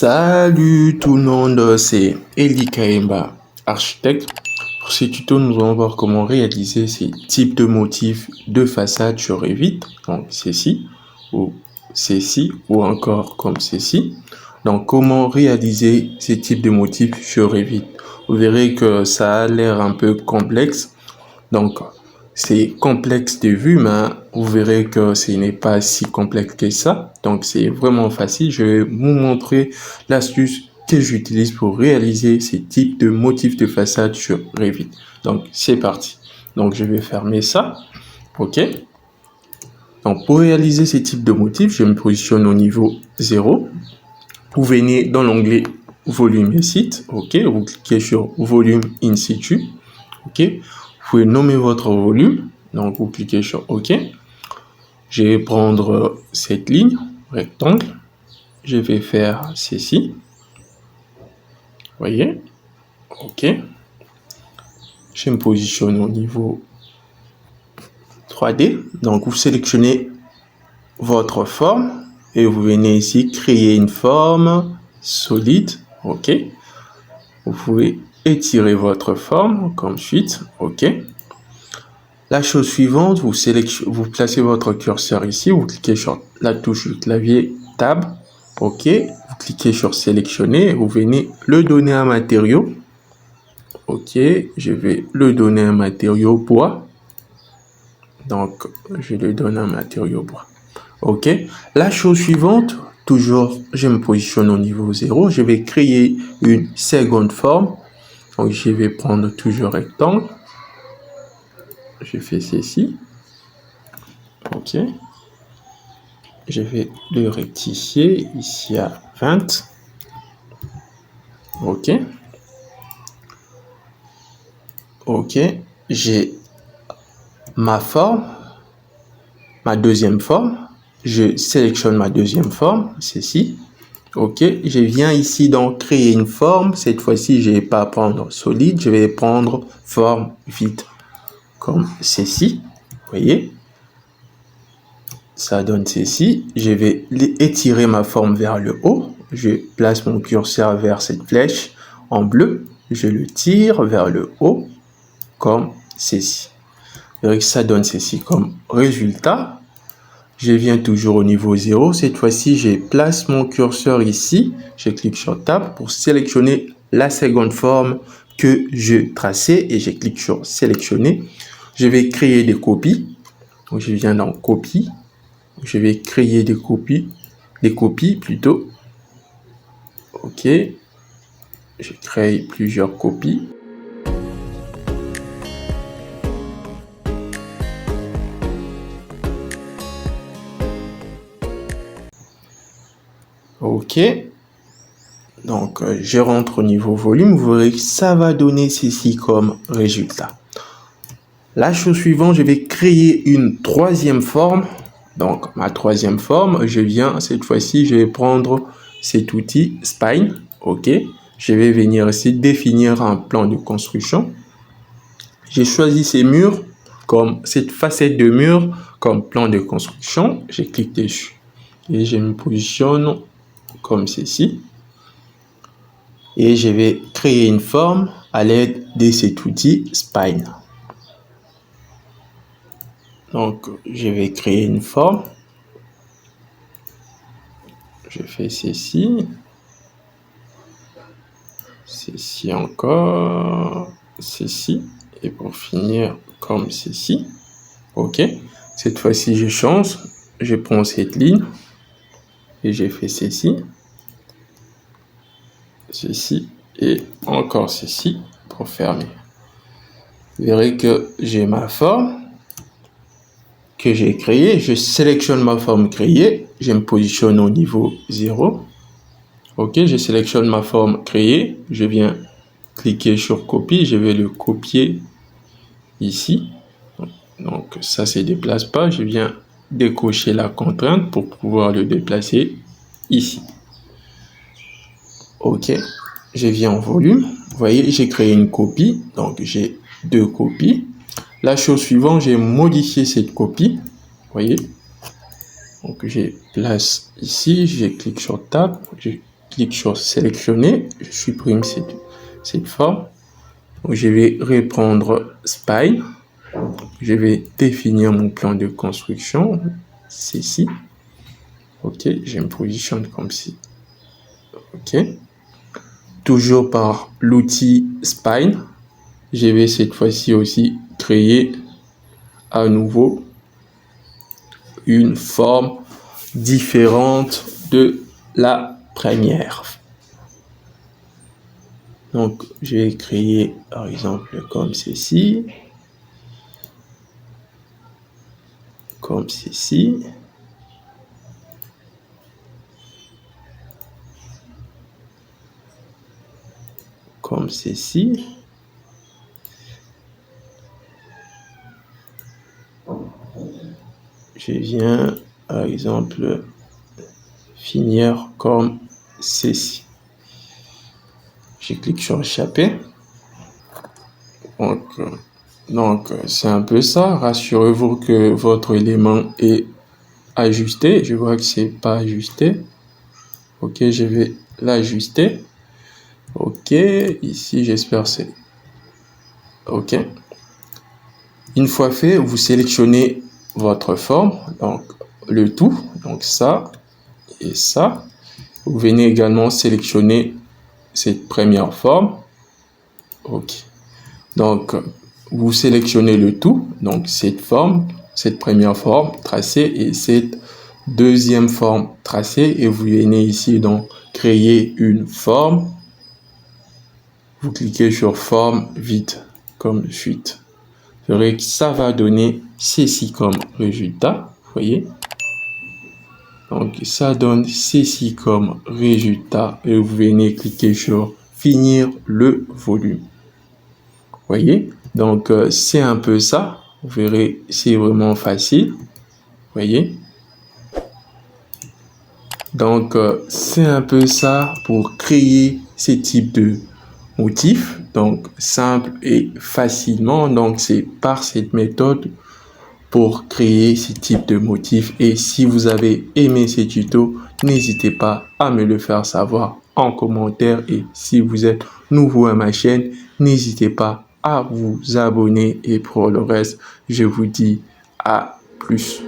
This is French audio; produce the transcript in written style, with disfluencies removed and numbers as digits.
Salut tout le monde, c'est Eli Kaemba, architecte. Pour ce tuto, nous allons voir comment réaliser ces types de motifs de façade sur Revit. Donc ceci ou encore comme ceci. Donc comment réaliser ces types de motifs sur Revit. Vous verrez que ça a l'air un peu complexe. Donc c'est complexe de vue, mais vous verrez que ce n'est pas si complexe que ça. Donc c'est vraiment facile. Je vais vous montrer l'astuce que j'utilise pour réaliser ces types de motifs de façade sur Revit. Donc c'est parti. Donc je vais fermer ça. OK. Donc pour réaliser ces types de motifs, je me positionne au niveau 0. Vous venez dans l'onglet volume et site. OK. Vous cliquez sur volume in situ. OK. Vous pouvez nommer votre volume, donc vous cliquez sur OK. Je vais prendre cette ligne rectangle, je vais faire ceci, voyez, OK. Je me positionne au niveau 3D, donc vous sélectionnez votre forme et vous venez ici créer une forme solide, OK. Vous pouvez étirer votre forme comme suite, OK. La chose suivante, vous placez votre curseur ici, vous cliquez sur la touche du clavier Tab, OK, vous cliquez sur sélectionner, vous venez le donner un matériau, OK, je vais le donner un matériau bois, donc je le donne un matériau bois, OK. La chose suivante, toujours je me positionne au niveau 0, je vais créer une seconde forme, donc je vais prendre toujours rectangle. Je fais ceci. OK. Je vais le rectifier ici à 20. OK. OK. J'ai ma forme, ma deuxième forme. Je sélectionne ma deuxième forme, ceci. OK. Je viens ici donc créer une forme. Cette fois-ci, je ne vais pas prendre solide, je vais prendre forme vide. Comme ceci. Vous voyez? Ça donne ceci. Je vais étirer ma forme vers le haut. Je place mon curseur vers cette flèche en bleu. Je le tire vers le haut comme ceci. Vous verrez que ça donne ceci comme résultat. Je viens toujours au niveau 0. Cette fois-ci, je place mon curseur ici. Je clique sur Tab pour sélectionner la seconde forme que je traçais et je clique sur sélectionner. Je vais créer des copies. Donc, je viens dans copie. Je vais créer des copies plutôt. OK. Je crée plusieurs copies. OK. Donc, je rentre au niveau volume. Vous verrez que ça va donner ceci comme résultat. La chose suivante, je vais créer une troisième forme. Donc, ma troisième forme, je viens, cette fois-ci, je vais prendre cet outil Spline. OK. Je vais venir ici définir un plan de construction. J'ai choisi ces murs comme cette facette de mur comme plan de construction. Je clique dessus et je me positionne comme ceci. Et je vais créer une forme à l'aide de cet outil Spline. Donc, je vais créer une forme. Je fais ceci. Ceci encore. Ceci. Et pour finir, comme ceci. OK. Cette fois-ci, je change. Je prends cette ligne. Et je fais ceci. Ceci. Et encore ceci pour fermer. Vous verrez que j'ai ma forme que j'ai créée. Je sélectionne ma forme créée. Je me positionne au niveau 0. OK, je sélectionne ma forme créée. Je viens cliquer sur copie. Je vais le copier ici. Donc, ça ne se déplace pas. Je viens décocher la contrainte pour pouvoir le déplacer ici. OK, je viens en volume. Vous voyez, j'ai créé une copie. Donc, j'ai deux copies. La chose suivante, j'ai modifié cette copie. Vous voyez. Donc, je place ici. Je clique sur Tab. Je clique sur sélectionner, je supprime cette forme. Donc, je vais reprendre Spine. Je vais définir mon plan de construction, ceci. Ok, je me positionne comme ci. Ok. Toujours par l'outil Spine, je vais cette fois-ci aussi créer à nouveau une forme différente de la première. Donc, je vais créer par exemple comme ceci, comme ceci. Comme ceci. Je viens, par exemple, finir comme ceci. Je clique sur échapper. Donc c'est un peu ça. Rassurez-vous que votre élément est ajusté. Je vois que c'est pas ajusté. Ok, je vais l'ajuster. Ok, ici j'espère c'est ok. Une fois fait, vous sélectionnez votre forme, donc le tout, donc ça et ça. Vous venez également sélectionner cette première forme. Ok. Donc, vous sélectionnez le tout, donc cette forme, cette première forme tracée et cette deuxième forme tracée, et vous venez ici donc créer une forme. Vous cliquez sur forme vide comme suite. Vous verrez que ça va donner ceci comme résultat, vous voyez. Donc, ça donne ceci comme résultat et vous venez cliquer sur finir le volume. Vous voyez, donc c'est un peu ça. Vous verrez, c'est vraiment facile. Vous voyez. Donc, c'est un peu ça pour créer ce type de motif. Donc, simple et facilement. Donc, c'est par cette méthode pour créer ce type de motif. Et si vous avez aimé ce tuto, n'hésitez pas à me le faire savoir en commentaire. Et si vous êtes nouveau à ma chaîne, n'hésitez pas à vous abonner. Et pour le reste, je vous dis à plus.